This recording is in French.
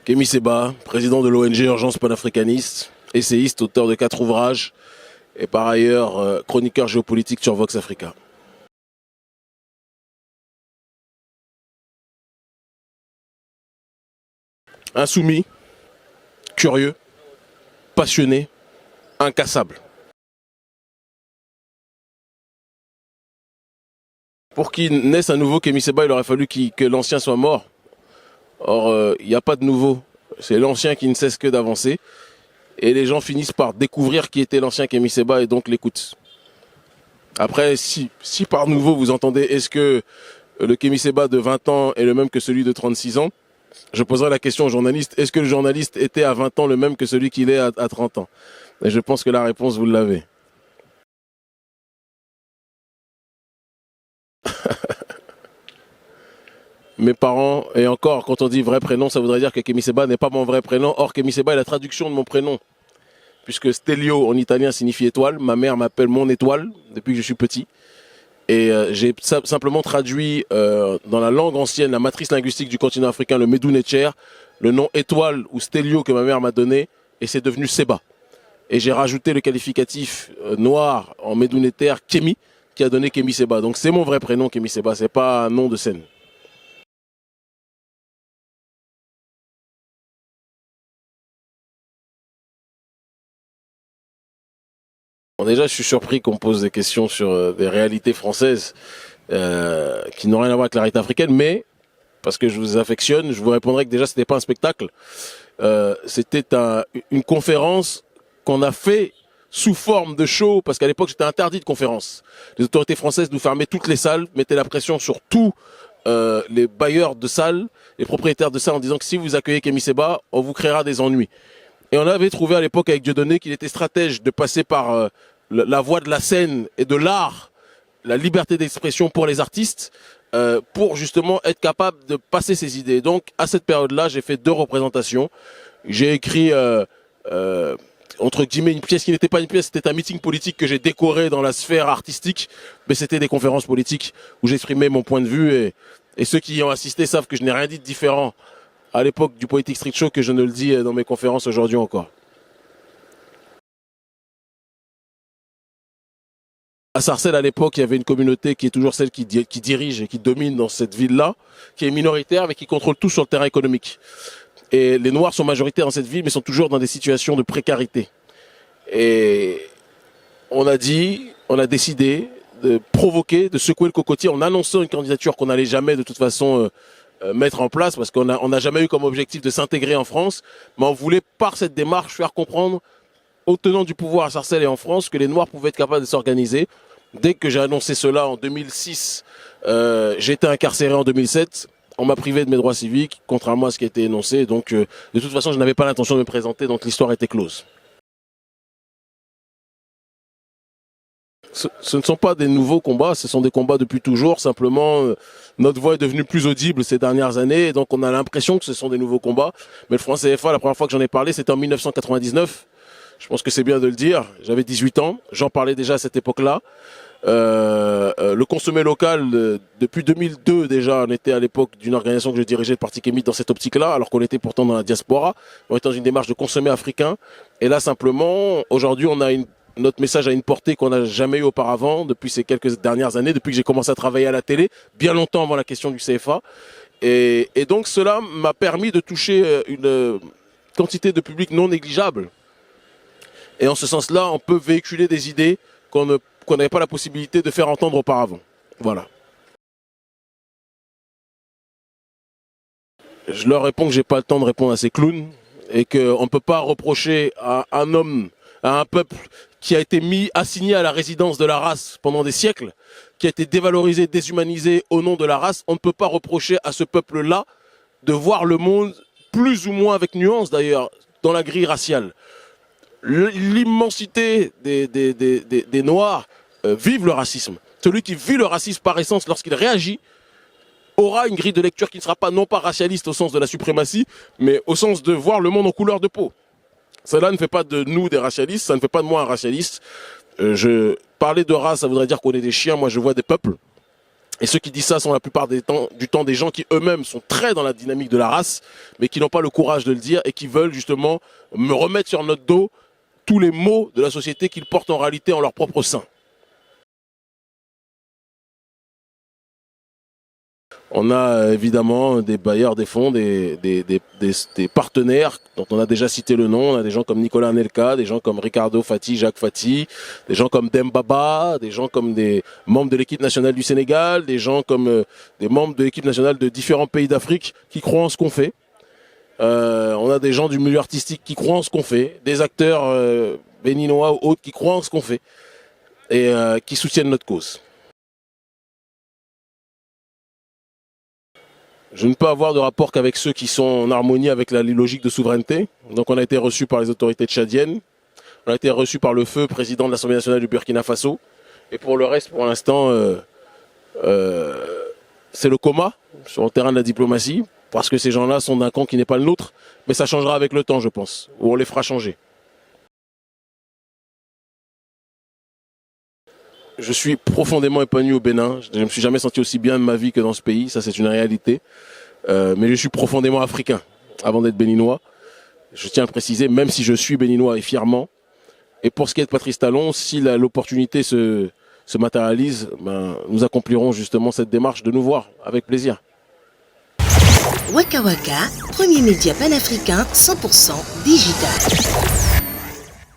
Kémy Séba, président de l'ONG Urgence panafricaniste, essayiste, auteur de 4 ouvrages et par ailleurs chroniqueur géopolitique sur Vox Africa. Insoumis, curieux, passionné, incassable. Pour qu'il naisse un nouveau Kémy Séba, il aurait fallu que l'ancien soit mort. Or, il n'y a pas de nouveau. C'est l'ancien qui ne cesse que d'avancer. Et les gens finissent par découvrir qui était l'ancien Kémy Séba et donc l'écoutent. Après, si par nouveau vous entendez est-ce que le Kémy Séba de 20 ans est le même que celui de 36 ans, je poserai la question au journaliste, est-ce que le journaliste était à 20 ans le même que celui qu'il est à 30 ans? Et je pense que la réponse, vous l'avez. Mes parents, et encore, quand on dit vrai prénom, ça voudrait dire que Kémy Séba n'est pas mon vrai prénom. Or, Kémy Séba est la traduction de mon prénom. Puisque Stelio en italien signifie étoile. Ma mère m'appelle mon étoile depuis que je suis petit. Et j'ai simplement traduit dans la langue ancienne, la matrice linguistique du continent africain, le Medunetcher, le nom étoile ou Stelio que ma mère m'a donné, et c'est devenu Séba. Et j'ai rajouté le qualificatif noir en Meduneter, Kémy, qui a donné Kémy Séba. Donc c'est mon vrai prénom, Kémy Séba, c'est pas un nom de scène. Bon, déjà, je suis surpris qu'on me pose des questions sur des réalités françaises qui n'ont rien à voir avec la réalité africaine, mais parce que je vous affectionne, je vous répondrai que déjà, c'était pas un spectacle. C'était une conférence qu'on a fait sous forme de show, parce qu'à l'époque, j'étais interdit de conférence. Les autorités françaises nous fermaient toutes les salles, mettaient la pression sur tous les bailleurs de salles, les propriétaires de salles, en disant que si vous accueillez Kémy Séba, on vous créera des ennuis. Et on avait trouvé à l'époque avec Dieudonné qu'il était stratège de passer par la voie de la scène et de l'art, la liberté d'expression pour les artistes, pour justement être capable de passer ses idées. Donc à cette période-là, j'ai fait 2 représentations. J'ai écrit entre guillemets une pièce qui n'était pas une pièce, c'était un meeting politique que j'ai décoré dans la sphère artistique, mais c'était des conférences politiques où j'exprimais mon point de vue et ceux qui y ont assisté savent que je n'ai rien dit de différent à l'époque du Politic Street Show que je ne le dis dans mes conférences aujourd'hui encore. À Sarcelles, à l'époque, il y avait une communauté qui est toujours celle qui dirige et qui domine dans cette ville-là, qui est minoritaire mais qui contrôle tout sur le terrain économique. Et les Noirs sont majoritaires dans cette ville mais sont toujours dans des situations de précarité. Et on a décidé de provoquer, de secouer le cocotier en annonçant une candidature qu'on n'allait jamais de toute façon mettre en place parce qu'on n'a jamais eu comme objectif de s'intégrer en France, mais on voulait par cette démarche faire comprendre aux tenants du pouvoir à Sarcelles et en France que les Noirs pouvaient être capables de s'organiser. Dès que j'ai annoncé cela en 2006, j'ai été incarcéré en 2007, on m'a privé de mes droits civiques, contrairement à ce qui a été énoncé, donc de toute façon je n'avais pas l'intention de me présenter, donc l'histoire était close. Ce ne sont pas des nouveaux combats, ce sont des combats depuis toujours. Simplement, notre voix est devenue plus audible ces dernières années, et donc on a l'impression que ce sont des nouveaux combats. Mais le franc CFA, la première fois que j'en ai parlé, c'était en 1999. Je pense que c'est bien de le dire. J'avais 18 ans, j'en parlais déjà à cette époque-là. Le consommé local, depuis 2002 déjà, on était à l'époque d'une organisation que je dirigeais, le Parti Kémy, dans cette optique-là, alors qu'on était pourtant dans la diaspora. On était dans une démarche de consommer africain. Et là, simplement, aujourd'hui, on a notre message a une portée qu'on n'a jamais eu auparavant depuis ces quelques dernières années, depuis que j'ai commencé à travailler à la télé, bien longtemps avant la question du CFA. Et donc cela m'a permis de toucher une quantité de public non négligeable. Et en ce sens-là, on peut véhiculer des idées qu'on n'avait pas la possibilité de faire entendre auparavant. Voilà. Je leur réponds que j'ai pas le temps de répondre à ces clowns et qu'on ne peut pas reprocher à un homme, à un peuple qui a été assigné à la résidence de la race pendant des siècles, qui a été dévalorisé, déshumanisé au nom de la race. On ne peut pas reprocher à ce peuple-là de voir le monde plus ou moins avec nuance d'ailleurs dans la grille raciale. L'immensité des Noirs vivent le racisme. Celui qui vit le racisme par essence lorsqu'il réagit aura une grille de lecture qui ne sera pas non pas racialiste au sens de la suprématie, mais au sens de voir le monde en couleur de peau. Cela ne fait pas de nous des racialistes, ça ne fait pas de moi un racialiste. Parler de race, ça voudrait dire qu'on est des chiens, moi je vois des peuples. Et ceux qui disent ça sont la plupart du temps des gens qui eux-mêmes sont très dans la dynamique de la race, mais qui n'ont pas le courage de le dire et qui veulent justement me remettre sur notre dos tous les maux de la société qu'ils portent en réalité en leur propre sein. On a évidemment des bailleurs des fonds, des partenaires dont on a déjà cité le nom. On a des gens comme Nicolas Anelka, des gens comme Ricardo Fati, Jacques Fati, des gens comme Dembaba, des gens comme des membres de l'équipe nationale du Sénégal, des gens comme des membres de l'équipe nationale de différents pays d'Afrique qui croient en ce qu'on fait. On a des gens du milieu artistique qui croient en ce qu'on fait, des acteurs béninois ou autres qui croient en ce qu'on fait et qui soutiennent notre cause. Je ne peux avoir de rapport qu'avec ceux qui sont en harmonie avec la logique de souveraineté. Donc on a été reçus par les autorités tchadiennes, on a été reçus par le feu président de l'Assemblée nationale du Burkina Faso. Et pour le reste, pour l'instant, c'est le coma sur le terrain de la diplomatie, parce que ces gens-là sont d'un camp qui n'est pas le nôtre. Mais ça changera avec le temps, je pense, ou on les fera changer. Je suis profondément épanoui au Bénin. Je ne me suis jamais senti aussi bien de ma vie que dans ce pays. Ça, c'est une réalité. Mais je suis profondément africain avant d'être béninois. Je tiens à le préciser, même si je suis béninois et fièrement. Et pour ce qui est de Patrice Talon, si l'opportunité se matérialise, nous accomplirons justement cette démarche de nous voir avec plaisir. Waka Waka, premier média panafricain 100% digital.